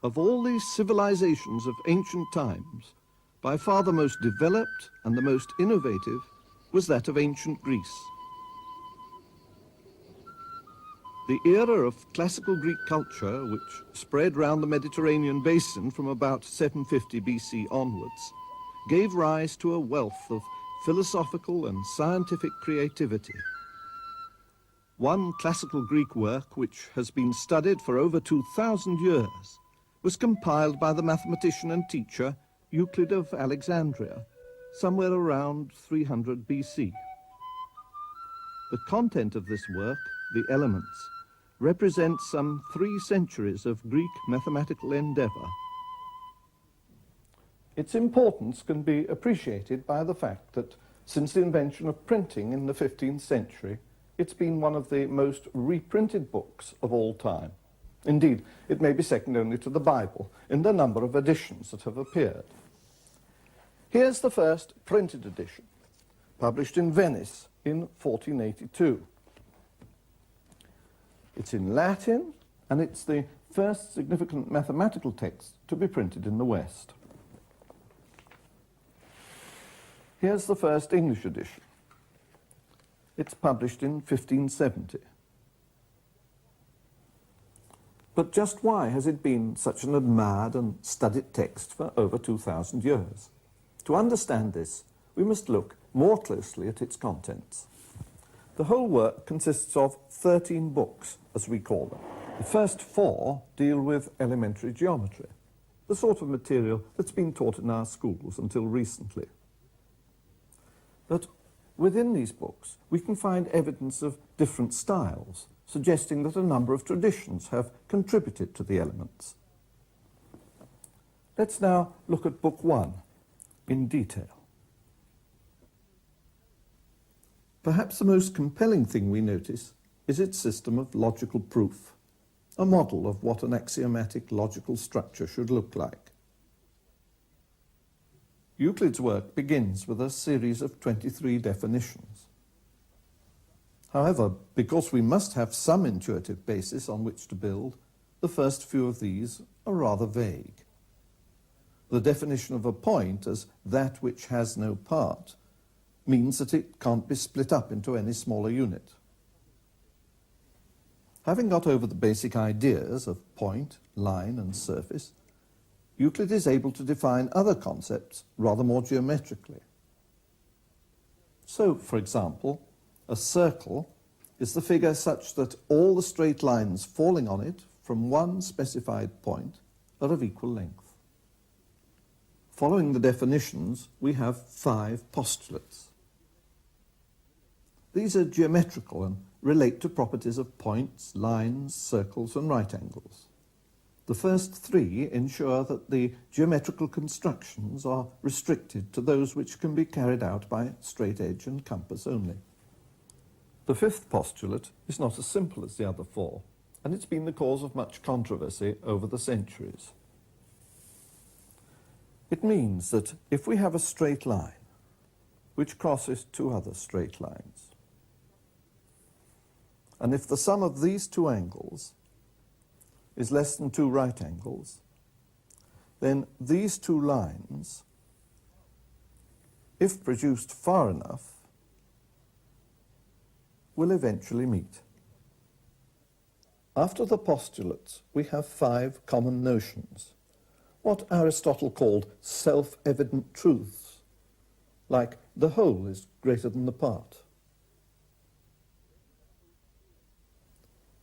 Of all these civilizations of ancient times, by far the most developed and the most innovative was that of ancient Greece. The era of classical Greek culture, which spread round the Mediterranean basin from about 750 BC onwards, gave rise to a wealth of philosophical and scientific creativity. One classical Greek work, which has been studied for over 2,000 years, was compiled by the mathematician and teacher Euclid of Alexandria, somewhere around 300 BC. The content of this work, the Elements, represents some 3 centuries of Greek mathematical endeavor. Its importance can be appreciated by the fact that since the invention of printing in the 15th century, it's been one of the most reprinted books of all time. Indeed, it may be second only to the Bible in the number of editions that have appeared. Here's the first printed edition, published in Venice in 1482. It's in Latin, and it's the first significant mathematical text to be printed in the West. Here's the first English edition. It's published in 1570. But just why has it been such an admired and studied text for over 2,000 years? To understand this, we must look more closely at its contents. The whole work consists of 13 books, as we call them. The first 4 deal with elementary geometry, the sort of material that's been taught in our schools until recently. But within these books, we can find evidence of different styles, suggesting that a number of traditions have contributed to the elements. Let's now look at Book 1 in detail. Perhaps the most compelling thing we notice is its system of logical proof, a model of what an axiomatic logical structure should look like. Euclid's work begins with a series of 23 definitions. However, because we must have some intuitive basis on which to build, the first few of these are rather vague. The definition of a point as that which has no part means that it can't be split up into any smaller unit. Having got over the basic ideas of point, line, and surface, Euclid is able to define other concepts rather more geometrically. So, for example, a circle is the figure such that all the straight lines falling on it from one specified point are of equal length. Following the definitions, we have 5 postulates. These are geometrical and relate to properties of points, lines, circles, and right angles. The first 3 ensure that the geometrical constructions are restricted to those which can be carried out by straight edge and compass only. The 5th postulate is not as simple as the other 4, and it's been the cause of much controversy over the centuries. It means that if we have a straight line which crosses 2 other straight lines, and if the sum of these 2 angles is less than 2 right angles, then these 2 lines, if produced far enough, will eventually meet. After the postulates, we have 5 common notions, what Aristotle called self-evident truths, like the whole is greater than the part.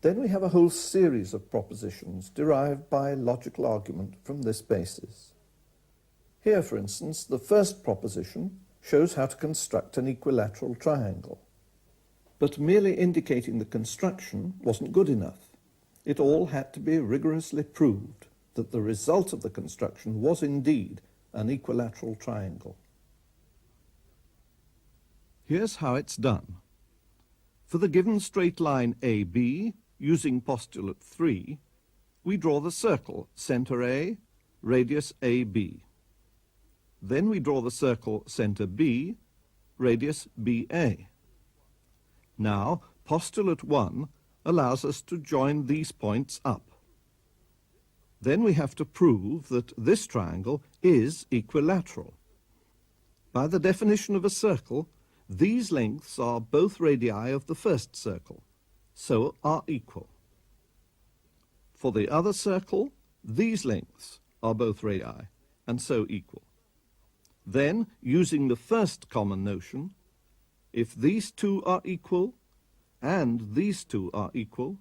Then we have a whole series of propositions derived by logical argument from this basis. Here, for instance, the first proposition shows how to construct an equilateral triangle. But merely indicating the construction wasn't good enough. It all had to be rigorously proved that the result of the construction was indeed an equilateral triangle. Here's how it's done. For the given straight line AB, using postulate 3, we draw the circle center A, radius AB. Then we draw the circle center B, radius BA. Now, postulate 1 allows us to join these points up. Then we have to prove that this triangle is equilateral. By the definition of a circle, these lengths are both radii of the first circle, so are equal. For the other circle, these lengths are both radii, and so equal. Then, using the first common notion, if these two are equal, and these two are equal,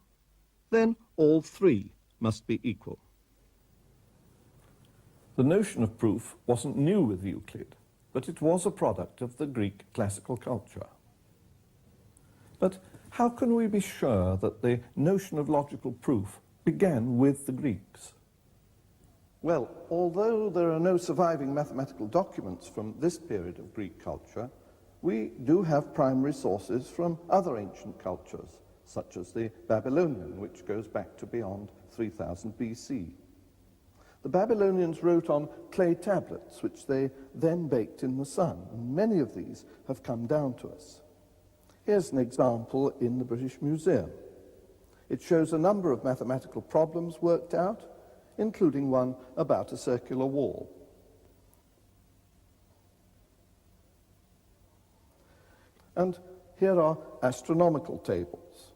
then all three must be equal. The notion of proof wasn't new with Euclid, but it was a product of the Greek classical culture. But how can we be sure that the notion of logical proof began with the Greeks? Well, although there are no surviving mathematical documents from this period of Greek culture, we do have primary sources from other ancient cultures, such as the Babylonian, which goes back to beyond 3000 BC. The Babylonians wrote on clay tablets, which they then baked in the sun, and many of these have come down to us. Here's an example in the British Museum. It shows a number of mathematical problems worked out, including one about a circular wall. And here are astronomical tables.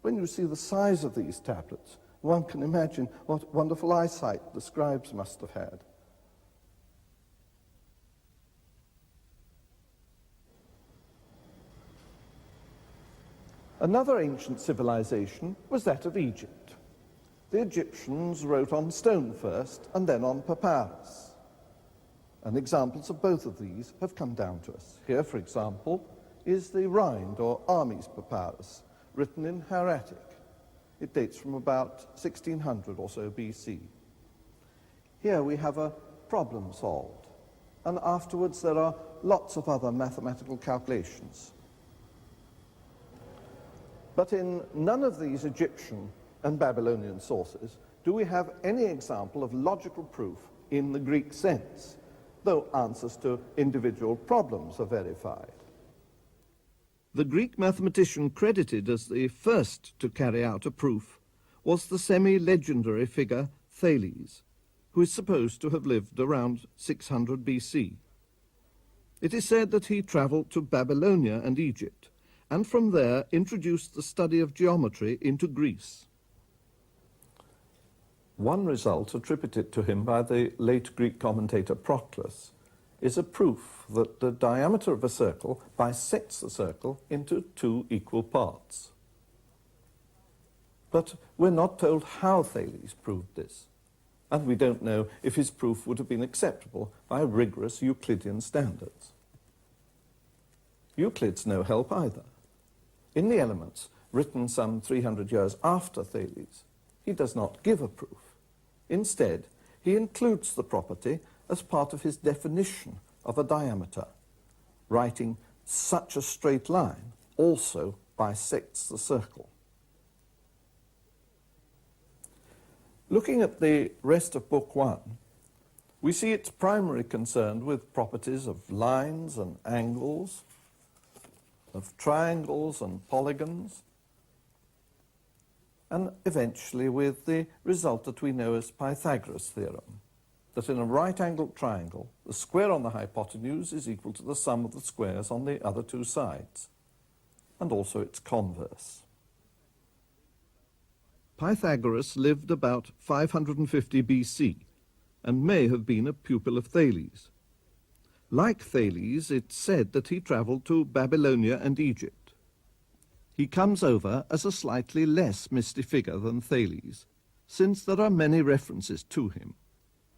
When you see the size of these tablets, one can imagine what wonderful eyesight the scribes must have had. Another ancient civilization was that of Egypt. The Egyptians wrote on stone first and then on papyrus. And examples of both of these have come down to us. Here, for example, is the Rind or Armies papyrus, written in hieratic. It dates from about 1600 or so BC. Here we have a problem solved, and afterwards there are lots of other mathematical calculations. But in none of these Egyptian and Babylonian sources do we have any example of logical proof in the Greek sense, though answers to individual problems are verified. The Greek mathematician credited as the first to carry out a proof was the semi-legendary figure Thales, who is supposed to have lived around 600 BC. It is said that he travelled to Babylonia and Egypt, and from there introduced the study of geometry into Greece. One result attributed to him by the late Greek commentator Proclus is a proof that the diameter of a circle bisects the circle into two equal parts. But we're not told how Thales proved this, and we don't know if his proof would have been acceptable by rigorous Euclidean standards. Euclid's no help either. In the Elements, written some 300 years after Thales, he does not give a proof. Instead, he includes the property as part of his definition of a diameter, writing, "Such a straight line also bisects the circle." Looking at the rest of Book 1, we see it's primarily concerned with properties of lines and angles, of triangles and polygons, and eventually with the result that we know as Pythagoras' theorem, that in a right-angled triangle, the square on the hypotenuse is equal to the sum of the squares on the other two sides, and also its converse. Pythagoras lived about 550 BC, and may have been a pupil of Thales. Like Thales, it's said that he travelled to Babylonia and Egypt. He comes over as a slightly less misty figure than Thales, since there are many references to him.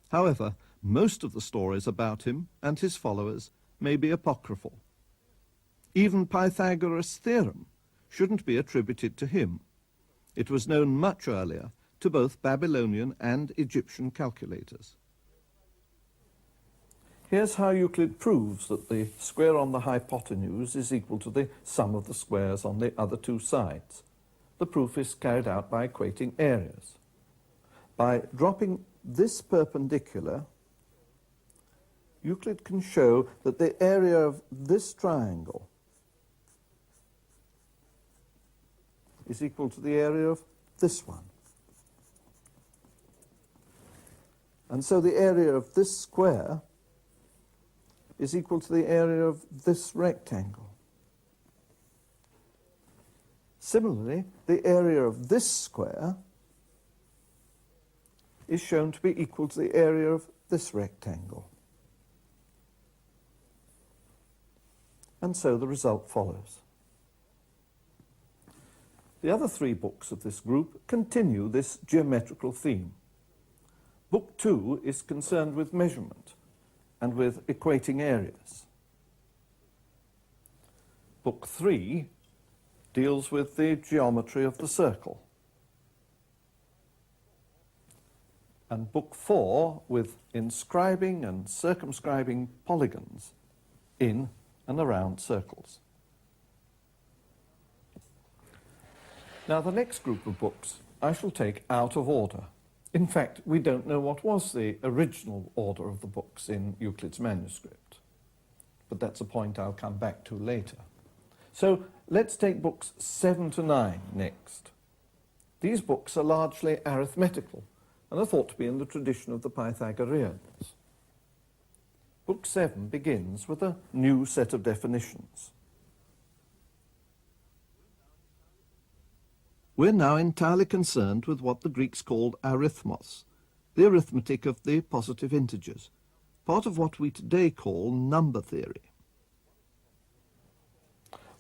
However, most of the stories about him and his followers may be apocryphal. Even Pythagoras' theorem shouldn't be attributed to him. It was known much earlier to both Babylonian and Egyptian calculators. Here's how Euclid proves that the square on the hypotenuse is equal to the sum of the squares on the other two sides. The proof is carried out by equating areas. By dropping this perpendicular, Euclid can show that the area of this triangle is equal to the area of this one. And so the area of this square is equal to the area of this rectangle. Similarly, the area of this square is shown to be equal to the area of this rectangle. And so the result follows. The other three books of this group continue this geometrical theme. Book 2 is concerned with measurement and with equating areas. Book 3 deals with the geometry of the circle. And Book 4 with inscribing and circumscribing polygons in and around circles. Now, the next group of books I shall take out of order. In fact, we don't know what was the original order of the books in Euclid's manuscript. But that's a point I'll come back to later. So let's take books 7 to 9 next. These books are largely arithmetical and are thought to be in the tradition of the Pythagoreans. Book 7 begins with a new set of definitions. We're now entirely concerned with what the Greeks called arithmos, the arithmetic of the positive integers, part of what we today call number theory.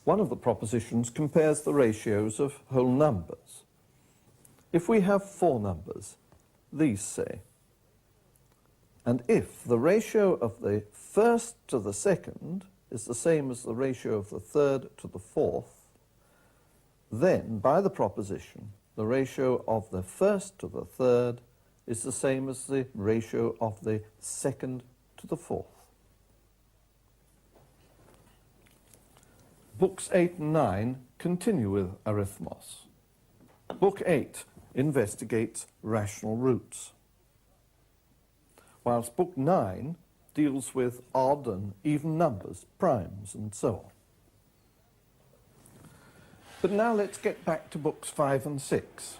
One of the propositions compares the ratios of whole numbers. If we have 4 numbers, these say, and if the ratio of the first to the second is the same as the ratio of the third to the fourth, then, by the proposition, the ratio of the first to the third is the same as the ratio of the second to the fourth. Books 8 and 9 continue with arithmos. Book 8 investigates rational roots, whilst Book 9 deals with odd and even numbers, primes, and so on. But now let's get back to books 5 and 6.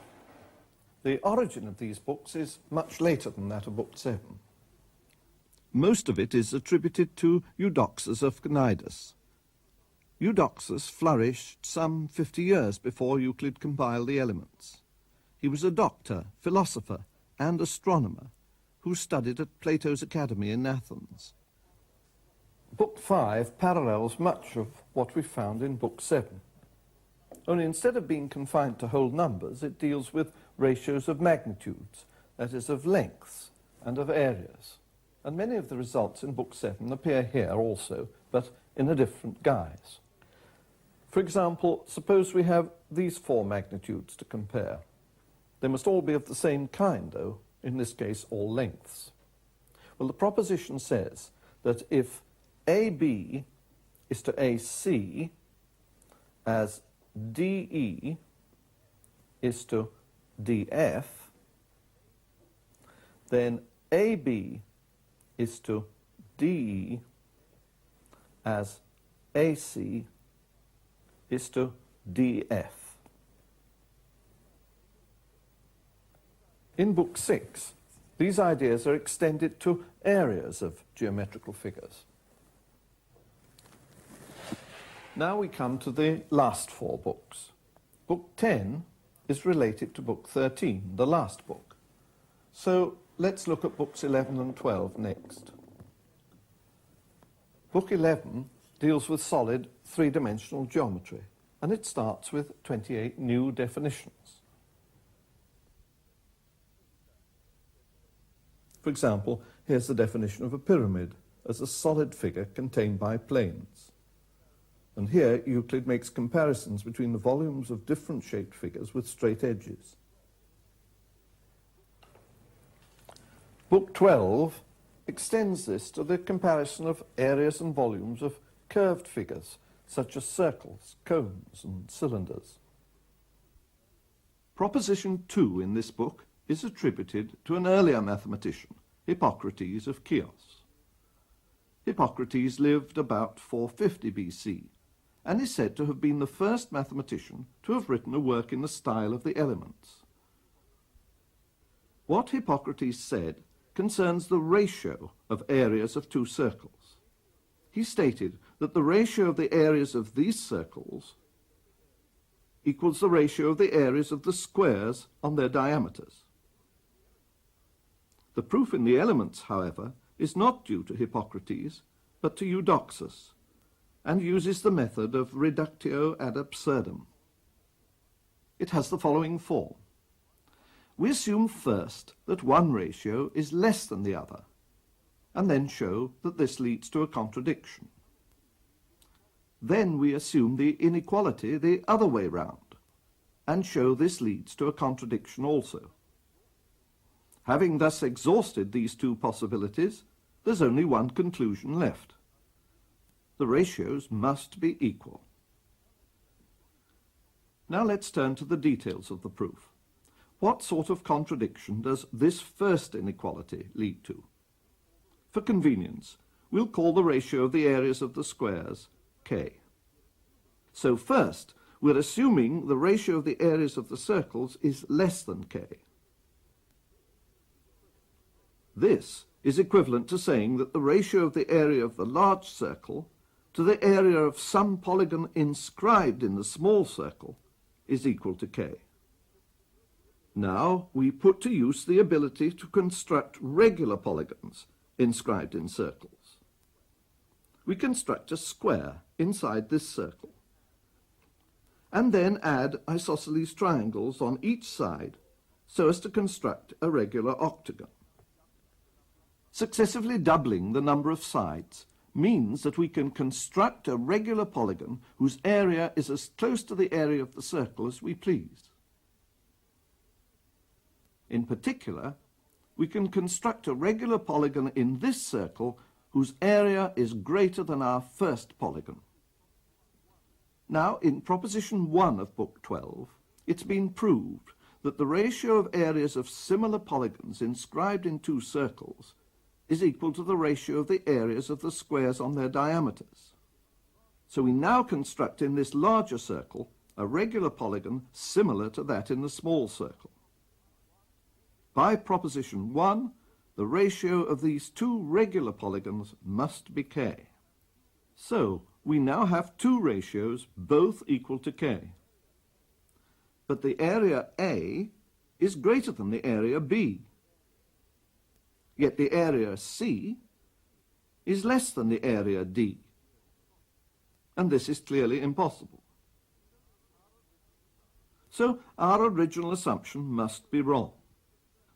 The origin of these books is much later than that of Book 7. Most of it is attributed to Eudoxus of Cnidus. Eudoxus flourished some 50 years before Euclid compiled the Elements. He was a doctor, philosopher, and astronomer who studied at Plato's Academy in Athens. Book 5 parallels much of what we found in Book 7. Only instead of being confined to whole numbers, it deals with ratios of magnitudes, that is, of lengths and of areas. And many of the results in Book 7 appear here also, but in a different guise. For example, suppose we have these 4 magnitudes to compare. They must all be of the same kind, though, in this case, all lengths. Well, the proposition says that if AB is to AC as DE is to DF, then AB is to DE as AC is to DF. In Book 6, these ideas are extended to areas of geometrical figures. Now we come to the last 4 books. Book 10 is related to Book 13, the last book. So let's look at books 11 and 12 next. Book 11 deals with solid 3-dimensional geometry, and it starts with 28 new definitions. For example, here's the definition of a pyramid as a solid figure contained by planes. And here Euclid makes comparisons between the volumes of different shaped figures with straight edges. Book 12 extends this to the comparison of areas and volumes of curved figures, such as circles, cones, and cylinders. Proposition 2 in this book is attributed to an earlier mathematician, Hippocrates of Chios. Hippocrates lived about 450 BC, and is said to have been the first mathematician to have written a work in the style of the Elements. What Hippocrates said concerns the ratio of areas of two circles. He stated that the ratio of the areas of these circles equals the ratio of the areas of the squares on their diameters. The proof in the Elements, however, is not due to Hippocrates, but to Eudoxus, and uses the method of reductio ad absurdum. It has the following form. We assume first that one ratio is less than the other, and then show that this leads to a contradiction. Then we assume the inequality the other way round, and show this leads to a contradiction also. Having thus exhausted these two possibilities, there's only one conclusion left. The ratios must be equal. Now let's turn to the details of the proof. What sort of contradiction does this first inequality lead to? For convenience, we'll call the ratio of the areas of the squares k. So first, we're assuming the ratio of the areas of the circles is less than k. This is equivalent to saying that the ratio of the area of the large circle to the area of some polygon inscribed in the small circle is equal to k. Now we put to use the ability to construct regular polygons inscribed in circles. We construct a square inside this circle, and then add isosceles triangles on each side so as to construct a regular octagon. Successively doubling the number of sides means that we can construct a regular polygon whose area is as close to the area of the circle as we please. In particular, we can construct a regular polygon in this circle whose area is greater than our first polygon. Now, in Proposition 1 of Book 12, it's been proved that the ratio of areas of similar polygons inscribed in two circles is equal to the ratio of the areas of the squares on their diameters. So we now construct in this larger circle a regular polygon similar to that in the small circle. By Proposition 1, the ratio of these two regular polygons must be k. So we now have two ratios both equal to k. But the area A is greater than the area B. Yet the area C is less than the area D. And this is clearly impossible. So our original assumption must be wrong.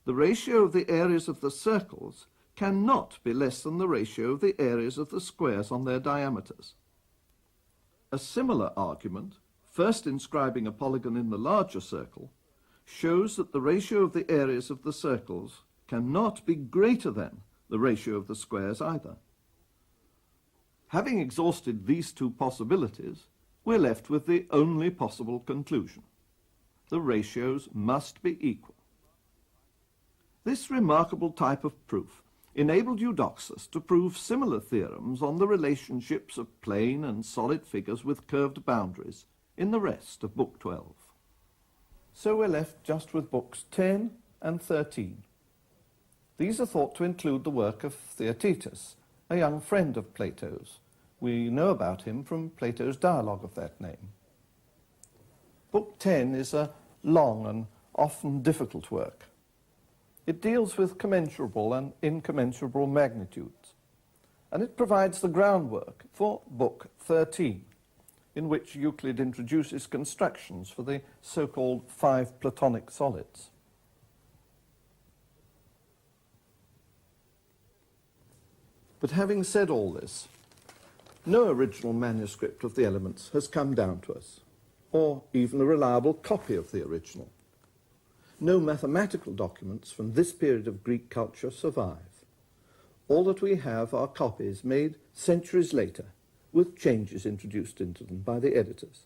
The ratio of the areas of the circles cannot be less than the ratio of the areas of the squares on their diameters. A similar argument, first inscribing a polygon in the larger circle, shows that the ratio of the areas of the circles cannot be greater than the ratio of the squares either. Having exhausted these two possibilities, we're left with the only possible conclusion. The ratios must be equal. This remarkable type of proof enabled Eudoxus to prove similar theorems on the relationships of plane and solid figures with curved boundaries in the rest of Book 12. So we're left just with Books 10 and 13. These are thought to include the work of Theaetetus, a young friend of Plato's. We know about him from Plato's dialogue of that name. Book 10 is a long and often difficult work. It deals with commensurable and incommensurable magnitudes, and it provides the groundwork for Book 13, in which Euclid introduces constructions for the so-called 5 Platonic solids. But having said all this, no original manuscript of the Elements has come down to us, or even a reliable copy of the original. No mathematical documents from this period of Greek culture survive. All that we have are copies made centuries later, with changes introduced into them by the editors.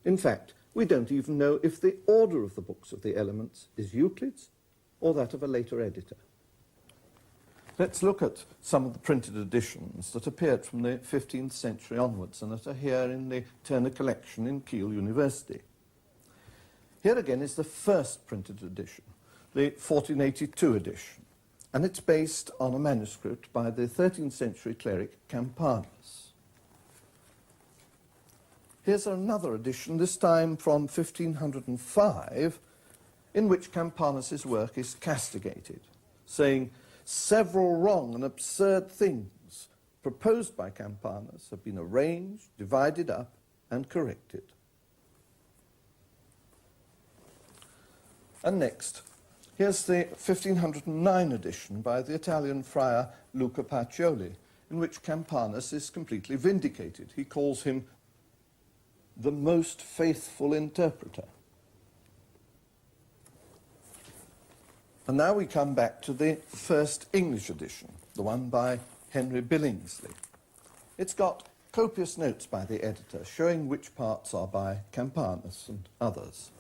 In fact, we don't even know if the order of the books of the Elements is Euclid's or that of a later editor. Let's look at some of the printed editions that appeared from the 15th century onwards and that are here in the Turner collection in Kiel University. Here again is the first printed edition, the 1482 edition. and it's based on a manuscript by the 13th century cleric Campanus. Here's another edition, this time from 1505, in which Campanus's work is castigated, saying, "Several wrong and absurd things proposed by Campanus have been arranged, divided up, and corrected." And next, here's the 1509 edition by the Italian friar Luca Pacioli, in which Campanus is completely vindicated. He calls him the most faithful interpreter. And now we come back to the first English edition, the one by Henry Billingsley. It's got copious notes by the editor showing which parts are by Campanus and others.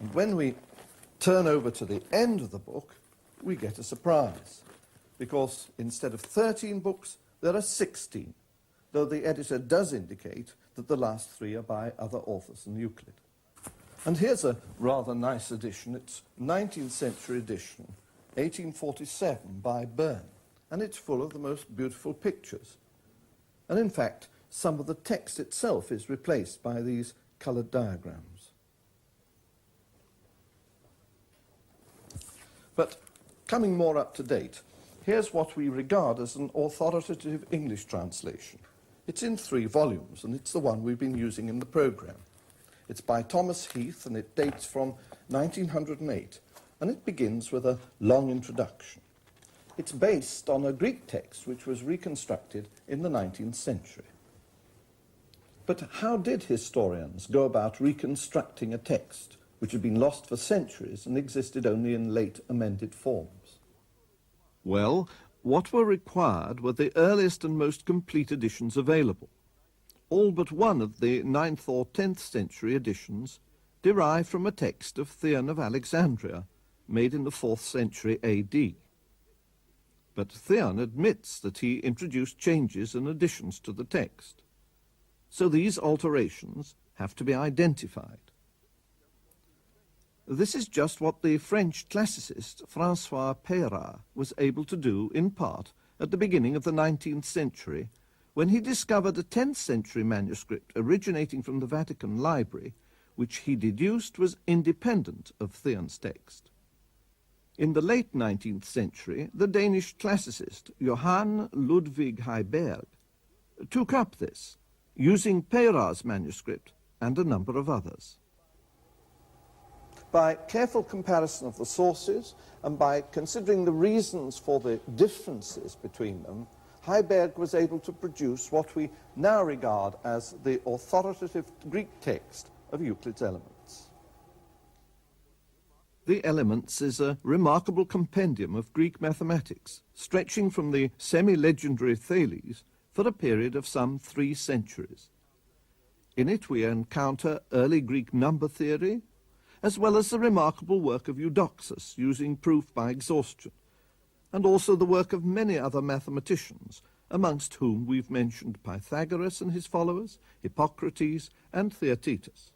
And when we turn over to the end of the book, we get a surprise, because instead of 13 books, there are 16, though the editor does indicate that the last 3 are by other authors than Euclid. And here's a rather nice edition. It's 19th century edition, 1847, by Byrne, and it's full of the most beautiful pictures. And in fact, some of the text itself is replaced by these coloured diagrams. But coming more up to date, here's what we regard as an authoritative English translation. It's in 3 volumes, and it's the one we've been using in the programme. It's by Thomas Heath, and it dates from 1908, and it begins with a long introduction. It's based on a Greek text which was reconstructed in the 19th century. But how did historians go about reconstructing a text which had been lost for centuries and existed only in late amended forms? Well, what were required were the earliest and most complete editions available. All but one of the 9th or 10th century editions derive from a text of Theon of Alexandria, made in the 4th century AD. But Theon admits that he introduced changes and additions to the text. So these alterations have to be identified. This is just what the French classicist François Peyrat was able to do in part at the beginning of the 19th century, when he discovered a 10th century manuscript originating from the Vatican Library, which he deduced was independent of Theon's text. In the late 19th century, the Danish classicist Johann Ludwig Heiberg took up this, using Peyrat's manuscript and a number of others. By careful comparison of the sources and by considering the reasons for the differences between them, Heiberg was able to produce what we now regard as the authoritative Greek text of Euclid's Elements. The Elements is a remarkable compendium of Greek mathematics, stretching from the semi-legendary Thales for a period of some 3 centuries. In it we encounter early Greek number theory, as well as the remarkable work of Eudoxus using proof by exhaustion, and also the work of many other mathematicians, amongst whom we've mentioned Pythagoras and his followers, Hippocrates and Theaetetus.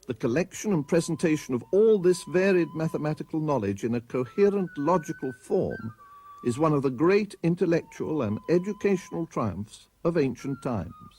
The collection and presentation of all this varied mathematical knowledge in a coherent logical form is one of the great intellectual and educational triumphs of ancient times.